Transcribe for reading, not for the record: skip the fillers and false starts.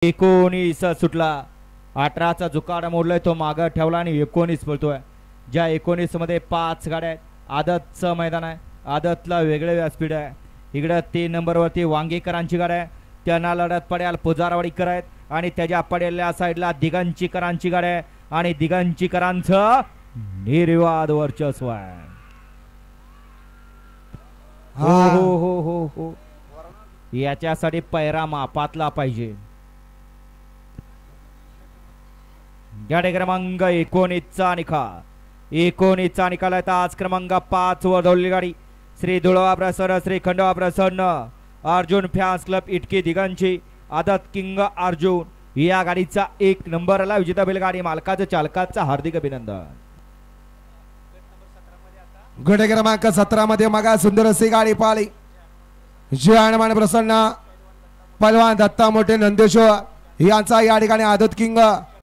19 सुटला 18चा जुकाडा मोडलाय तो मागे ठेवला आणि 19 पळतोय। ज्या 19 मध्ये 5 गाड्या आहेत। आदतचं मैदान आहे। आदतला वेगळे व्यासपीठ आहे। इकडे 3 नंबर वरती वांगीकरांची गाडी आहे। त्यांना लढत पडेल पुजारवाडीकर आहेत आणि त्याच्या पडेल्या साईडला दिगंचीकरांची गाडी आहे आणि दिगंचीकरांचं निर्विवाद वर्चस्व आहे। हो हो हो हो हो याच्यासाठी पैरा मापातला पाहिजे। गाडी क्रमांक 19 चा निकाल 19 चा निकाल आहे। आज क्रमांक 5 वर धावलेली गाडी श्री धुळवा प्रसन्न श्री खंडोबा प्रसन्न अर्जुन फॅन्स क्लब इटकी दिगंची आदत किंग अर्जुन या गाडीचा 1 नंबरला विजेता बैलगाडी मालकाचं चालकाचं हार्दिक अभिनंदन। गट क्रमांक 17 मध्ये मगा सुंदर अशी गाडी पाळली जय हनुमान प्रसन्न पलवान दत्ता मोठे नंदेश्वर यांचा या ठिकाणी आदत किंग